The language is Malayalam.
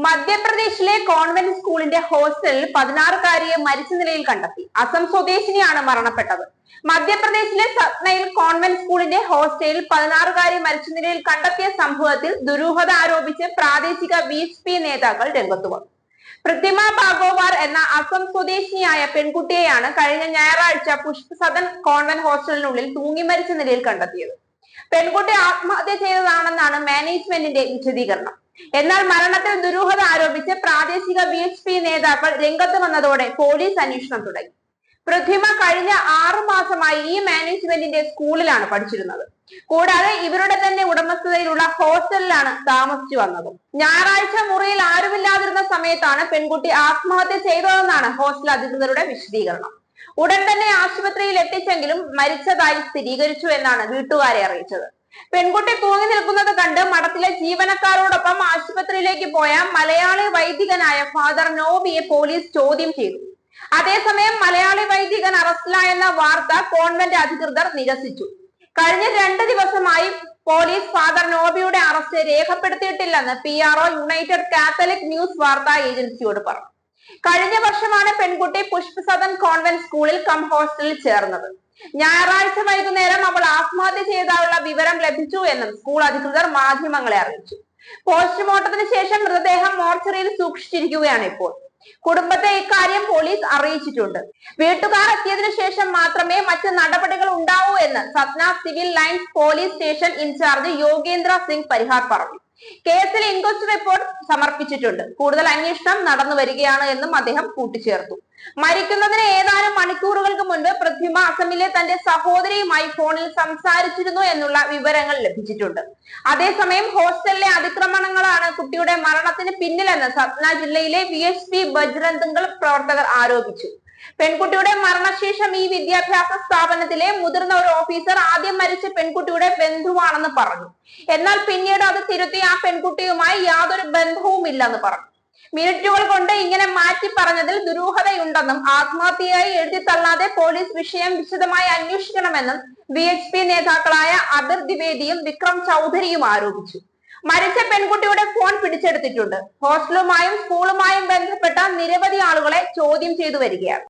മധ്യപ്രദേശിലെ കോൺവെന്റ് സ്കൂളിന്റെ ഹോസ്റ്റലിൽ 16-കാരിയെ മരിച്ച നിലയിൽ കണ്ടെത്തി. അസം സ്വദേശിനിയാണ് മരണപ്പെട്ടത്. മധ്യപ്രദേശിലെ സത്നയിൽ കോൺവെന്റ് സ്കൂളിന്റെ ഹോസ്റ്റലിൽ 16-കാരി മരിച്ച നിലയിൽ കണ്ടെത്തിയ സംഭവത്തിൽ ദുരൂഹത ആരോപിച്ച് പ്രാദേശിക VHP നേതാക്കൾ രംഗത്തു വന്നു. പ്രതിമ ഭാഗോവാർ എന്ന അസം സ്വദേശിനിയായ പെൺകുട്ടിയെയാണ് കഴിഞ്ഞ ഞായറാഴ്ച പുഷ്പസദൻ കോൺവെന്റ് ഹോസ്റ്റലിനുള്ളിൽ തൂങ്ങി മരിച്ച നിലയിൽ കണ്ടെത്തിയത്. പെൺകുട്ടി ആത്മഹത്യ ചെയ്തതാണെന്നാണ് മാനേജ്മെന്റിന്റെ വിശദീകരണം. എന്നാൽ മരണത്തിൽ ദുരൂഹത ആരോപിച്ച് പ്രാദേശിക VHP നേതാക്കൾ രംഗത്ത് വന്നതോടെ പോലീസ് അന്വേഷണം തുടങ്ങി. പ്രതിമ കഴിഞ്ഞ 6 മാസമായി ഈ മാനേജ്മെന്റിന്റെ സ്കൂളിലാണ് പഠിച്ചിരുന്നത്. കൂടാതെ ഇവരുടെ തന്നെ ഉടമസ്ഥതയിലുള്ള ഹോസ്റ്റലിലാണ് താമസിച്ചു വന്നത്. ഞായറാഴ്ച മുറിയിൽ ആരുമില്ലാതിരുന്ന സമയത്താണ് പെൺകുട്ടി ആത്മഹത്യ ചെയ്തതെന്നാണ് ഹോസ്റ്റൽ അധികൃതരുടെ വിശദീകരണം. ഉടൻ തന്നെ ആശുപത്രിയിൽ എത്തിച്ചെങ്കിലും മരിച്ചതായി സ്ഥിരീകരിച്ചു എന്നാണ് വീട്ടുകാരെ അറിയിച്ചത്. പെൺകുട്ടി തൂങ്ങി നിൽക്കുന്നത് കണ്ട് മഠത്തിലെ ജീവനക്കാരോടൊപ്പം ആശുപത്രിയിലേക്ക് പോയ മലയാളി വൈദികനായ ഫാദർ നോബിയെ പോലീസ് ചോദ്യം ചെയ്തു. അതേസമയം മലയാളി വൈദികൻ അറസ്റ്റിലായെന്ന വാർത്ത കോൺവെന്റ് അധികൃതർ നിരസിച്ചു. കഴിഞ്ഞ 2 ദിവസമായി പോലീസ് ഫാദർ നോബിയുടെ അറസ്റ്റ് രേഖപ്പെടുത്തിയിട്ടില്ലെന്ന് PRO യുണൈറ്റഡ് കാത്തലിക് ന്യൂസ് വാർത്താ ഏജൻസിയോട് പറഞ്ഞു. കഴിഞ്ഞ വർഷമാണ് പെൺകുട്ടി പുഷ്പസദൻ കോൺവെന്റ് സ്കൂളിൽ ഹോസ്റ്റലിൽ ചേർന്നത്. ഞായറാഴ്ച വൈകുന്നേരം അവൾ ആത്മഹത്യ ചെയ്തതായുള്ള വിവരം ലഭിച്ചു എന്നും സ്കൂൾ അധികൃതർ മാധ്യമങ്ങളെ അറിയിച്ചു. പോസ്റ്റ്മോർട്ടത്തിന് ശേഷം മൃതദേഹം മോർച്ചറിയിൽ സൂക്ഷിച്ചിരിക്കുകയാണ് ഇപ്പോൾ. കുടുംബത്തെ ഇക്കാര്യം പോലീസ് അറിയിച്ചിട്ടുണ്ട്. വീട്ടുകാർ എത്തിയതിനു ശേഷം മാത്രമേ മറ്റ് നടപടികൾ ഉണ്ടാവൂ എന്ന് Satna civil lines police station in charge Yogendra Singh Parihar പറഞ്ഞു. കേസിൽ ഇൻക്വസ്റ്റ് റിപ്പോർട്ട് സമർപ്പിച്ചിട്ടുണ്ട്. കൂടുതൽ അന്വേഷണം നടന്നു വരികയാണ് എന്നും അദ്ദേഹം കൂട്ടിച്ചേർത്തു. മരിക്കുന്നതിന് ഏതാനും മണിക്കൂറുകൾക്ക് മുൻപ് പ്രതിമ അസമിലെ തന്റെ സഹോദരിയുമായി ഫോണിൽ സംസാരിച്ചിരുന്നു എന്നുള്ള വിവരങ്ങൾ ലഭിച്ചിട്ടുണ്ട്. അതേസമയം ഹോസ്റ്റലിലെ അതിക്രമണങ്ങളാണ് കുട്ടിയുടെ മരണത്തിന് പിന്നിലെന്ന് സത്ന ജില്ലയിലെ VHP ബജ്രംഗ് ദൾ പ്രവർത്തകർ ആരോപിച്ചു. പെൺകുട്ടിയുടെ മരണശേഷം ഈ വിദ്യാഭ്യാസ സ്ഥാപനത്തിലെ മുതിർന്ന ഒരു ഓഫീസർ ആദ്യം മരിച്ച പെൺകുട്ടിയുടെ ബന്ധുവാണെന്ന് പറഞ്ഞു. എന്നാൽ പിന്നീട് അത് തിരുത്തി ആ പെൺകുട്ടിയുമായി യാതൊരു ബന്ധവുമില്ലെന്ന് പറഞ്ഞു. മിനിറ്റുകൾ കൊണ്ട് ഇങ്ങനെ മാറ്റി പറഞ്ഞതിൽ ദുരൂഹതയുണ്ടെന്നും ആത്മഹത്യയായി എഴുതി തള്ളാതെ പോലീസ് വിഷയം വിശദമായി അന്വേഷിക്കണമെന്നും VHP നേതാക്കളായ അബിർ ദ്വിവേദിയും വിക്രം ചൗധരിയും ആരോപിച്ചു. മരിച്ച പെൺകുട്ടിയുടെ ഫോൺ പിടിച്ചെടുത്തിട്ടുണ്ട്. ഹോസ്റ്റലുമായും സ്കൂളുമായും ബന്ധപ്പെട്ട നിരവധി ആളുകളെ ചോദ്യം ചെയ്തു വരികയാണ്.